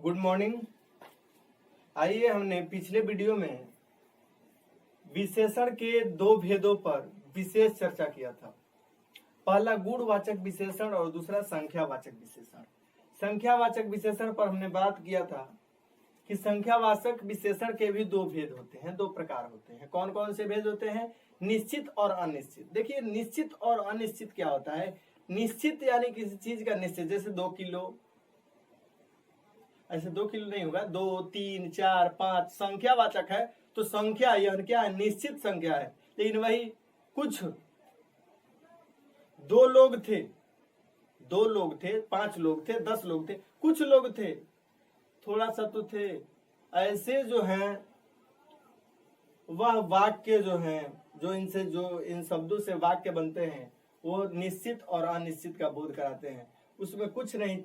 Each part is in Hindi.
Good morning. आइए, हमने पिछले वीडियो में विशेषण के दो भेदों पर विशेष चर्चा किया था। पहला गुणवाचक विशेषण और दूसरा संख्यावाचक विशेषण। संख्यावाचक विशेषण पर हमने बात किया था कि संख्यावाचक विशेषण के भी दो भेद होते हैं, दो प्रकार होते हैं। कौन कौन से भेद होते हैं? निश्चित और अनिश्चित। देखिए, निश्चित और अनिश्चित क्या होता है? निश्चित यानी किसी चीज का निश्चित, जैसे 2 किलो, ऐसे 2 किलो नहीं होगा, 2, 3, 4, 5 संख्यावाचक है तो संख्या यह क्या है? निश्चित संख्या है। लेकिन वही कुछ 2 लोग थे, 2 लोग थे, 5 लोग थे, 10 लोग थे, कुछ लोग थे, थोड़ा सा तो थे, ऐसे जो हैं वह वाक्य जो हैं, जो इनसे जो इन शब्दों से वाक्य बनते हैं वो निश्चित और अनिश्चित का बोध कराते हैं। उसमें कुछ नहीं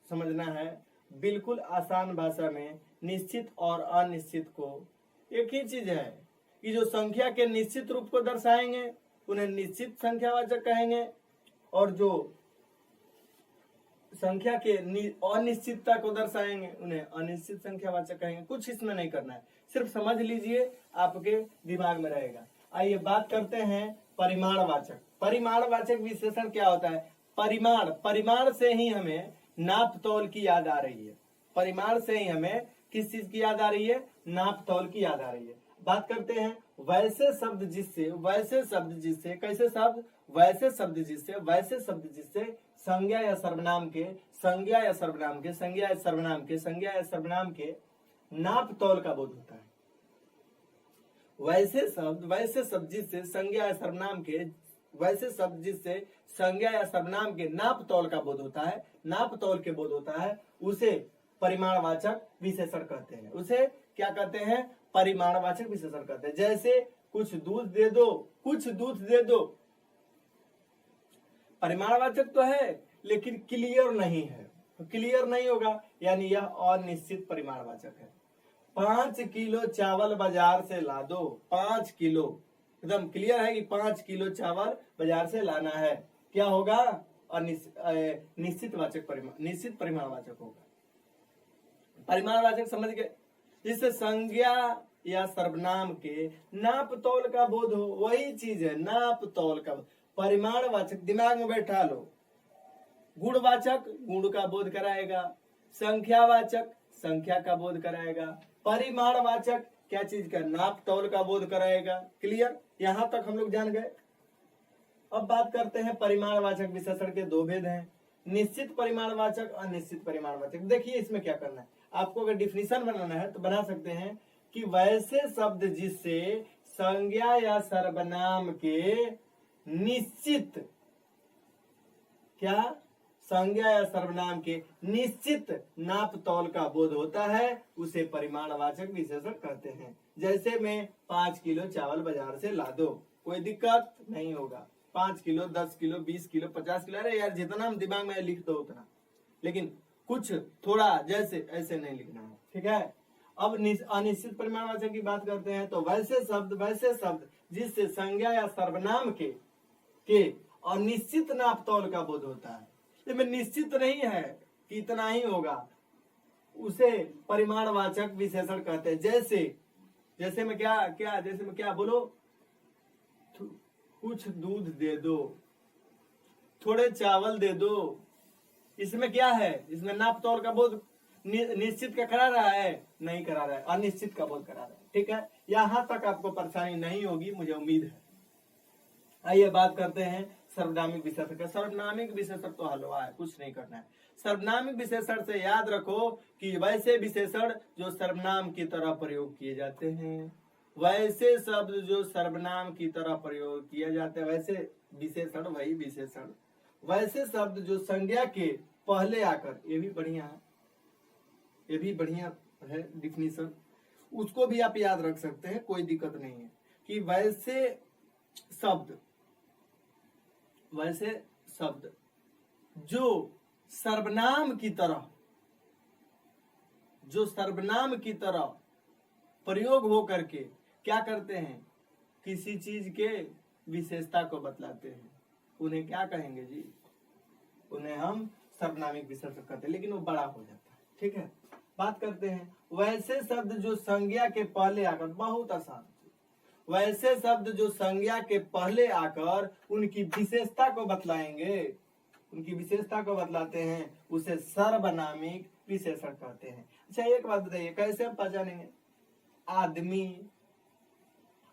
समझना है, बिल्कुल आसान भाषा में निश्चित और अनिश्चित को एक ही चीज है कि जो संख्या के निश्चित रूप को दर्शाएंगे उन्हें निश्चित संख्यावाचक कहेंगे, और जो संख्या के अनिश्चितता को दर्शाएंगे उन्हें अनिश्चित संख्यावाचक कहेंगे। कुछ इसमें नहीं करना है, सिर्फ समझ लीजिए, आपके दिमाग में रहेगा। आइए बात करते हैं परिमाणवाचक। परिमाणवाचक विशेषण क्या होता है? परिमाण से ही हमें नाप तौल की याद आ रही है। परिमाण से ही हमें किस चीज की याद आ रही है? नाप तौल की याद आ रही है। बात करते हैं वैसे शब्द जिससे, कैसे शब्द? वैसे शब्द जिससे संज्ञा या सर्वनाम के नाप तौल का बोध होता है। वैसे शब्द जिससे संज्ञा या सर्वनाम के नाप तौल का बोध होता है, नाप तौल के बोध होता है, उसे परिमाणवाचक विशेषण कहते हैं। उसे क्या कहते हैं? परिमाणवाचक विशेषण कहते हैं। जैसे कुछ दूध दे दो, परिमाणवाचक तो है लेकिन क्लियर नहीं है, तो क्लियर नहीं होगा, यानी यह अनिश्चित परिमाणवाचक है। 5 किलो चावल बाजार से ला दो। 5 किलो एकदम क्लियर है कि 5 किलो चावल बाजार से लाना है, क्या होगा? निश्चित परिमाणवाचक होगा। परिमाणवाचक समझ गए? जिससे संज्ञा या सर्वनाम के नाप तौल का बोध हो, वही चीज है नाप तौल का। परिमाणवाचक दिमाग में बैठा लो। गुणवाचक गुण का बोध कराएगा, संख्यावाचक संख्या का बोध कराएगा, परिमाणवाचक क्या चीज का? नाप तौल का बोध कराएगा। क्लियर? यहां तक हम लोग जान गए। अब बात करते हैं परिमाणवाचक विशेषण के दो भेद हैं, निश्चित परिमाणवाचक, अनिश्चित परिमाणवाचक। देखिए इसमें क्या करना है, आपको अगर डिफिनीशन बनाना है तो बना सकते हैं कि वैसे शब्द जिससे संज्ञा या सर्वनाम के निश्चित, क्या? संज्ञा या सर्वनाम के निश्चित नाप तौल का बोध होता है, उसे परिमाणवाचक विशेषण कहते हैं। जैसे मैं 5 किलो चावल बाजार से ला दो, कोई दिक्कत नहीं होगा। 5 किलो, 10 किलो, 20 किलो, 50 किलो, अरे यार जितना हम दिमाग में लिख दो उतना, लेकिन कुछ थोड़ा जैसे ऐसे नहीं लिखना है, ठीक है? अब अनिश्चित परिमाणवाचक की बात करते हैं तो वैसे शब्द जिससे संज्ञा या सर्वनाम के अनिश्चित नाप तौल का बोध होता है, इसमें निश्चित नहीं है कि इतना ही होगा, उसे परिमाणवाचक विशेषण कहते हैं। जैसे में क्या बोलो? कुछ दूध दे दो, थोड़े चावल दे दो। इसमें क्या है? इसमें नाप तौल का बोध निश्चित का करा रहा है? नहीं करा रहा है, अनिश्चित का बोध करा रहा है। ठीक है, यहां तक आपको परेशानी नहीं होगी, मुझे उम्मीद है। आइए बात करते हैं सर्वनामिक विशेषण का। सर्वनामिक विशेषण तो हलवा है, कुछ नहीं करना है। सर्वनामिक विशेषण से याद रखो कि वैसे विशेषण जो सर्वनाम की तरह प्रयोग किए जाते हैं, वैसे शब्द जो सर्वनाम की तरह प्रयोग किए जाते हैं, वैसे विशेषण वही विशेषण। वैसे शब्द जो संज्ञा के पहले आकर, ये भी बढ़िया है डिफिनीशन, उसको भी आप याद रख सकते हैं, कोई दिक्कत नहीं है। कि वैसे शब्द जो सर्वनाम की तरह प्रयोग हो करके क्या करते हैं? किसी चीज के विशेषता को बतलाते हैं, उन्हें क्या कहेंगे जी? उन्हें हम सर्वनामिक विशेषण कहते हैं, लेकिन वो बड़ा हो जाता है। ठीक है, बात करते हैं वैसे शब्द जो संज्ञा के पहले आकर, बहुत आसान, वैसे शब्द जो संज्ञा के पहले आकर उनकी विशेषता को बतलाएंगे, उनकी विशेषता को बतलाते हैं, उसे सर्वनामिक विशेषण कहते हैं। अच्छा एक बात बताइए, कैसे हम पहचानेंगे? आदमी,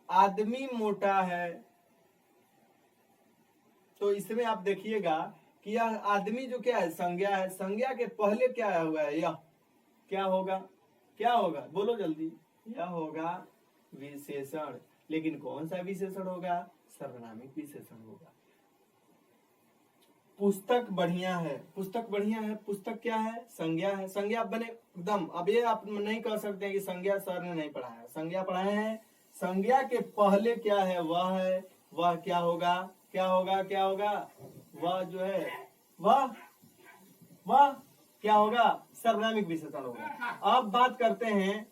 आदमी मोटा है, तो इसमें आप देखिएगा कि यह आदमी जो क्या है, संज्ञा है, संज्ञा के पहले क्या हुआ है, यह क्या होगा, क्या होगा, बोलो जल्दी, यह होगा विशेषण। लेकिन कौन सा विशेषण होगा? सर्वनामिक विशेषण होगा। पुस्तक बढ़िया है, पुस्तक बढ़िया है, पुस्तक क्या है? संज्ञा है, संज्ञा बने एकदम। अब ये आप नहीं कह सकते हैं कि संज्ञा सर ने नहीं पढ़ाया, संज्ञा पढ़ाए हैं। संज्ञा के पहले क्या है, वह है, वह क्या होगा, क्या होगा, क्या होगा, वह जो है, वह क्या होगा? सर्वनामिक विशेषण होगा। अब बात करते हैं,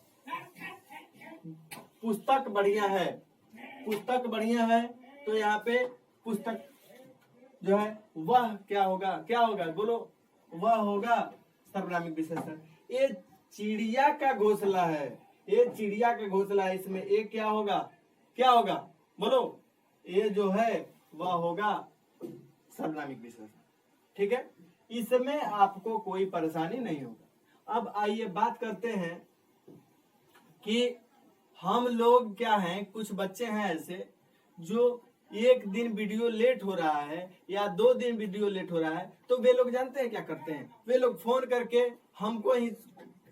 पुस्तक बढ़िया है, पुस्तक बढ़िया है, तो यहाँ पे पुस्तक जो है वह क्या होगा, क्या होगा, बोलो, वह होगा सर्वनामिक विशेषण। ये चिड़िया का घोंसला है, ये चिड़िया का घोंसला है, इसमें एक क्या होगा, क्या होगा, बोलो, ये जो है वह होगा सर्वनामिक विशेषण। ठीक है, इसमें आपको कोई परेशानी नहीं होगा। अब आइए बात करते हैं कि हम लोग क्या हैं, कुछ बच्चे हैं ऐसे जो एक दिन वीडियो लेट हो रहा है या 2 दिन वीडियो लेट हो रहा है, तो वे लोग जानते हैं क्या करते हैं, वे लोग फोन करके हमको ही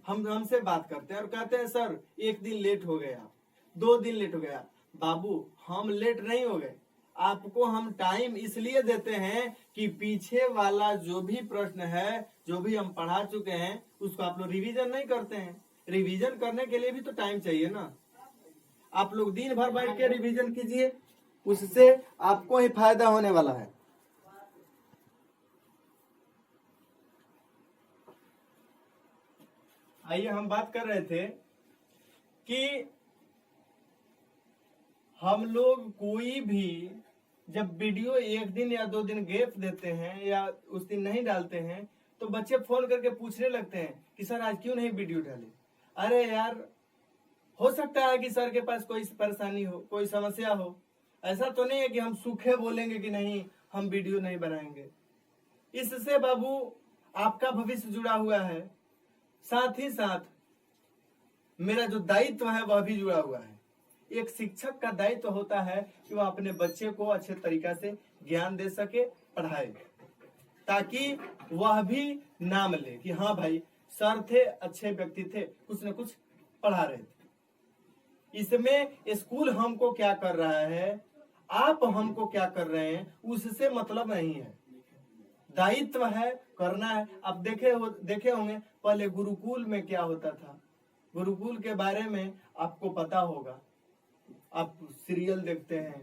हमसे बात करते हैं और कहते हैं सर 1 दिन लेट हो गया, 2 दिन लेट हो गया। बाबू हम लेट नहीं हो गए, आपको हम टाइम इसलिए देते हैं कि पीछे वाला जो भी प्रश्न है, जो भी हम पढ़ा चुके हैं, उसको आप लोग रिवीजन नहीं करते हैं। रिवीजन करने के लिए भी तो टाइम चाहिए ना। आप लोग दिन भर बैठ के रिवीजन कीजिए, उससे आपको ही फायदा होने वाला है। आइए हम बात कर रहे थे कि हम लोग कोई भी जब वीडियो 1 दिन या 2 दिन गैप देते हैं या उस दिन नहीं डालते हैं, तो बच्चे फोन करके पूछने लगते हैं कि सर आज क्यों नहीं वीडियो डाले। अरे यार, हो सकता है कि सर के पास कोई परेशानी हो, कोई समस्या हो। ऐसा तो नहीं है कि हम सूखे बोलेंगे कि नहीं हम वीडियो नहीं बनाएंगे। इससे बाबू आपका भविष्य जुड़ा हुआ है, साथ ही साथ मेरा जो दायित्व है वह भी जुड़ा हुआ है। एक शिक्षक का दायित्व होता है कि वह अपने बच्चे को अच्छे तरीका से ज्ञान दे सके, पढ़ाए, ताकि वह भी नाम ले कि हाँ भाई सर थे, अच्छे व्यक्ति थे, कुछ न कुछ पढ़ा रहे थे। इसमें स्कूल हमको क्या कर रहा है, आप हमको क्या कर रहे हैं, उससे मतलब नहीं है। दायित्व है, करना है। अब देखे होंगे पहले गुरुकुल में क्या होता था, गुरुकुल के बारे में आपको पता होगा। आप सीरियल देखते हैं,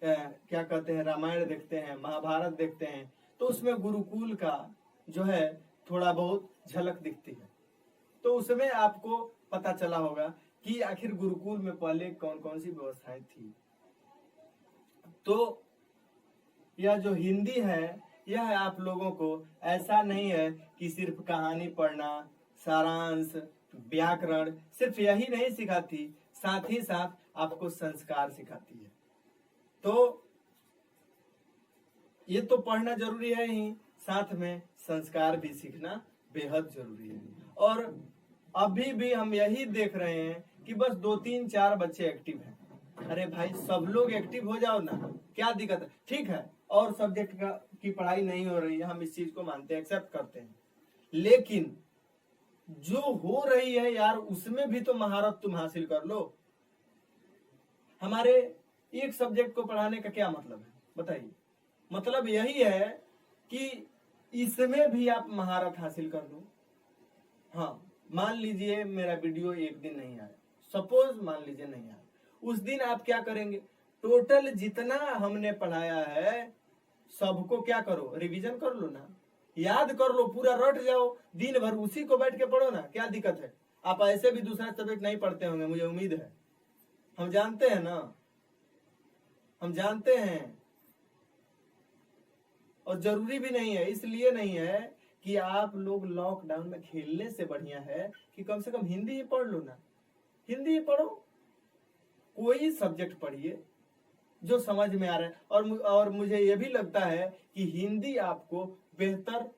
क्या कहते हैं, रामायण देखते हैं, महाभारत देखते हैं, तो उसमें गुरुकुल का जो है थोड़ा बहुत झलक दिखती है। तो उसमें आपको पता चला होगा कि आखिर गुरुकुल में पहले कौन कौन सी व्यवस्थाएं थी। तो यह जो हिंदी है, यह आप लोगों को ऐसा नहीं है कि सिर्फ कहानी पढ़ना, सारांश, व्याकरण, सिर्फ यही नहीं सिखाती, साथ ही साथ आपको संस्कार सिखाती है। तो ये तो पढ़ना जरूरी है ही, साथ में संस्कार भी सीखना बेहद जरूरी है। और अभी भी हम यही देख रहे हैं कि बस 2, 3, 4 बच्चे एक्टिव हैं। अरे भाई सब लोग एक्टिव हो जाओ ना, क्या दिक्कत है। ठीक है, और सब्जेक्ट की पढ़ाई नहीं हो रही है, हम इस चीज को मानते हैं, एक्सेप्ट करते हैं, लेकिन जो हो रही है यार उसमें भी तो महारत तुम हासिल कर लो। हमारे एक सब्जेक्ट को पढ़ाने का क्या मतलब है बताइए? मतलब यही है कि इसमें भी आप महारत हासिल कर लो। हाँ, मान लीजिए मेरा वीडियो 1 दिन नहीं आया, सपोज मान लीजिए नहीं आया, उस दिन आप क्या करेंगे, टोटल जितना हमने पढ़ाया है सबको क्या करो, रिवीजन कर लो ना, याद कर लो, पूरा रट जाओ, दिन भर उसी को बैठ के पढ़ो ना, क्या दिक्कत है। आप ऐसे भी दूसरा सब्जेक्ट नहीं पढ़ते होंगे, मुझे उम्मीद है, हम जानते हैं ना, हम जानते हैं। और जरूरी भी नहीं है, इसलिए नहीं है कि आप लोग लॉकडाउन में खेलने से बढ़िया है कि कम से कम हिंदी ही पढ़ लो ना, हिंदी ही पढ़ो, कोई सब्जेक्ट पढ़िए जो समझ में आ रहा है। और मुझे यह भी लगता है कि हिंदी आपको बेहतर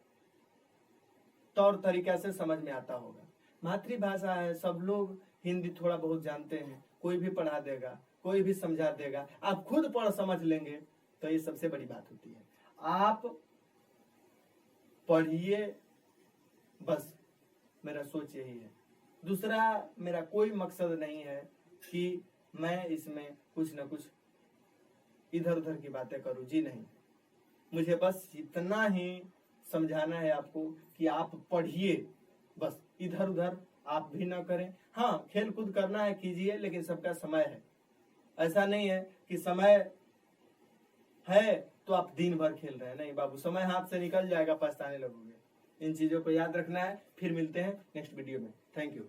तौर तरीका से समझ में आता होगा। मातृभाषा है, सब लोग हिंदी थोड़ा बहुत जानते हैं, कोई भी पढ़ा देगा, कोई भी समझा देगा, आप खुद पढ़ समझ लेंगे तो ये सबसे बड़ी बात होती है। आप पढ़िए, बस मेरा सोच यही है। दूसरा मेरा कोई मकसद नहीं है कि मैं इसमें कुछ ना कुछ इधर उधर की बातें करूं, जी नहीं। मुझे बस इतना ही समझाना है आपको कि आप पढ़िए, बस इधर उधर आप भी ना करें। हाँ, खेल कूद करना है कीजिए, लेकिन सबका समय है। ऐसा नहीं है कि समय है तो आप दिन भर खेल रहे हैं, नहीं बाबू, समय हाथ से निकल जाएगा, पछताने लगोगे। इन चीजों को याद रखना है। फिर मिलते हैं नेक्स्ट वीडियो में। Thank you.